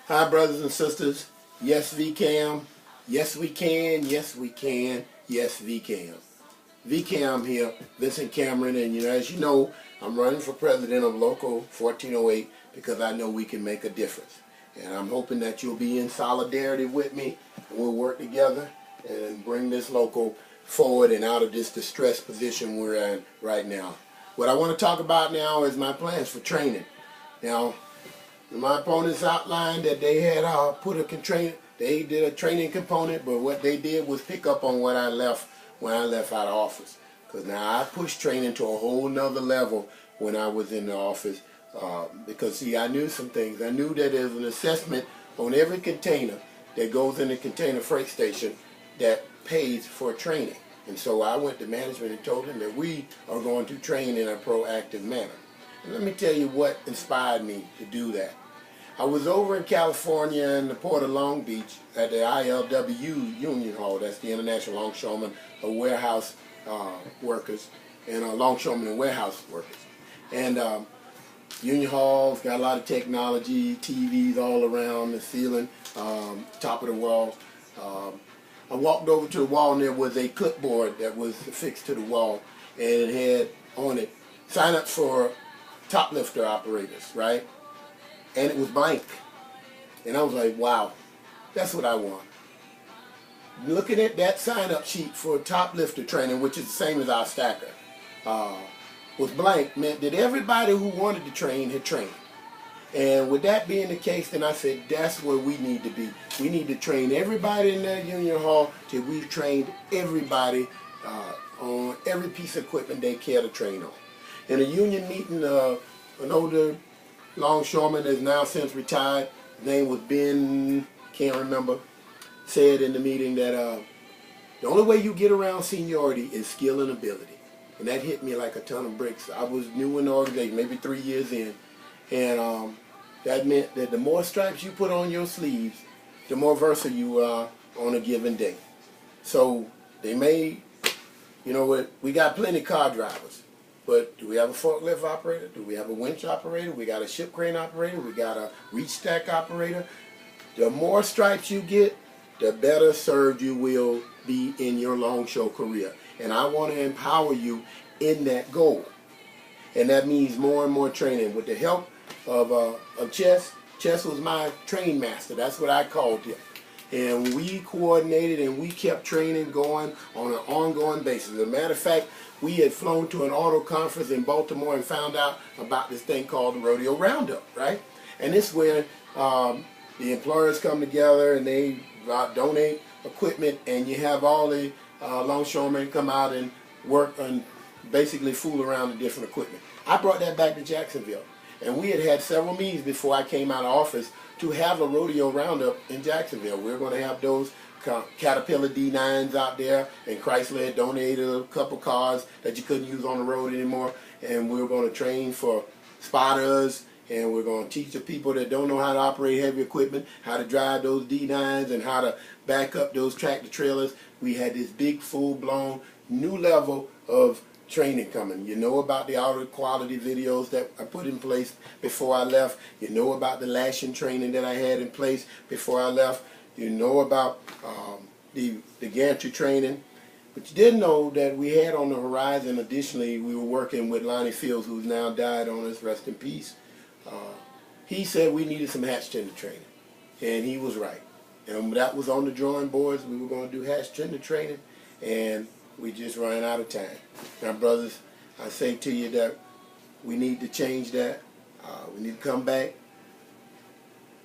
Hi, brothers and sisters. Yes, VCAM. Yes, we can. Yes, we can. Yes, VCAM. VCAM here, Vincent Cameron, and as you know, I'm running for president of Local 1408 because I know we can make a difference. And I'm hoping that you'll be in solidarity with me, and we'll work together and bring this local forward and out of this distressed position we're in right now. What I want to talk about now is my plans for training. Now, my opponents outlined that they had they did a training component, but what they did was pick up on what I left when I left out of office. Because now I pushed training to a whole nother level when I was in the office. Because see, I knew some things. I knew that there's an assessment on every container that goes in the container freight station that pays for training. And so I went to management and told them that we are going to train in a proactive manner. And let me tell you what inspired me to do that. I was over in California in the port of Long Beach at the ILWU Union Hall. That's the International Longshoremen of Warehouse Workers and Longshoremen and Warehouse Workers. And Union Hall's got a lot of technology, TVs all around the ceiling, top of the wall. I walked over to the wall and there was a clipboard that was affixed to the wall, and it had on it, sign up for top lifter operators, right? And it was blank. And I was like, wow, that's what I want. Looking at that sign-up sheet for top lifter training, which is the same as our stacker, was blank, meant that everybody who wanted to train had trained. And with that being the case, then I said, that's where we need to be. We need to train everybody in that union hall till we've trained everybody on every piece of equipment they care to train on. In a union meeting, an older longshoreman is now since retired, his name was Ben, can't remember, said in the meeting that the only way you get around seniority is skill and ability. And that hit me like a ton of bricks. I was new in the organization, maybe 3 years in, and that meant that the more stripes you put on your sleeves, the more versatile you are on a given day. So they made, we got plenty of car drivers. But do we have a forklift operator? Do we have a winch operator? We got a ship crane operator? We got a reach stack operator? The more stripes you get, the better served you will be in your longshore career. And I want to empower you in that goal. And that means more and more training. With the help of Chess. Chess was my train master. That's what I called him. And we coordinated and we kept training going on an ongoing basis. As a matter of fact, we had flown to an auto conference in Baltimore and found out about this thing called the Rodeo Roundup, right? And this is where the employers come together and they donate equipment, and you have all the longshoremen come out and work and basically fool around with different equipment. I brought that back to Jacksonville. And we had several meetings before I came out of office to have a rodeo roundup in Jacksonville. We're going to have those Caterpillar D9s out there, and Chrysler had donated a couple cars that you couldn't use on the road anymore. And we're going to train for spotters, and we're going to teach the people that don't know how to operate heavy equipment how to drive those D9s and how to back up those tractor trailers. We had this big, full-blown new level of training coming. You know about the auto quality videos that I put in place before I left. You know about the lashing training that I had in place before I left. You know about the gantry training. But you didn't know that we had on the horizon, additionally, we were working with Lonnie Fields, who's now died on us, rest in peace. He said we needed some hatch tender training. And he was right. And that was on the drawing boards. We were going to do hatch tender training. And we just ran out of time. Now, brothers, I say to you that we need to change that. We need to come back,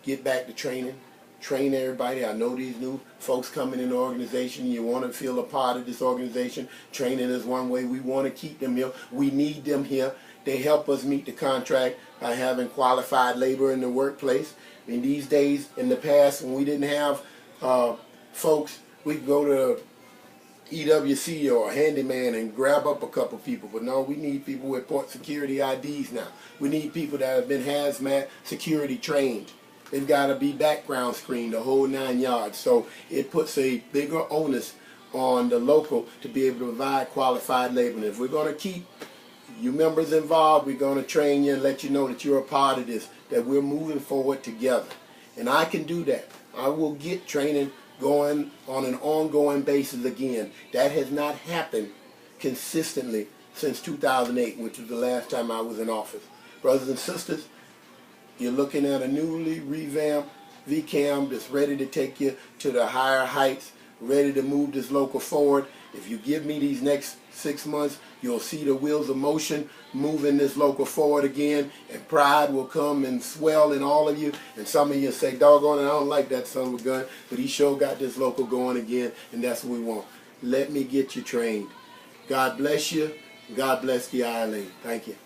get back to training, train everybody. I know these new folks coming in the organization. You want to feel a part of this organization. Training is one way. We want to keep them here. We need them here. They help us meet the contract by having qualified labor in the workplace. In these days, in the past, when we didn't have folks, we could go to EWC or a handyman and grab up a couple people. But no, we need people with port security IDs now. We need people that have been hazmat security trained. They've got to be background screened, the whole 9 yards. So it puts a bigger onus on the local to be able to provide qualified labor. And if we're going to keep you members involved, we're going to train you and let you know that you're a part of this, that we're moving forward together. And I can do that. I will get training going on an ongoing basis again. That has not happened consistently since 2008, which was the last time I was in office. Brothers and sisters, you're looking at a newly revamped VCAM that's ready to take you to the higher heights, ready to move this local forward. If you give me these next 6 months, you'll see the wheels of motion moving this local forward again, and pride will come and swell in all of you. And some of you say, doggone it, I don't like that son of a gun, but he sure got this local going again, and that's what we want. Let me get you trained. God bless you. God bless the ILA. Thank you.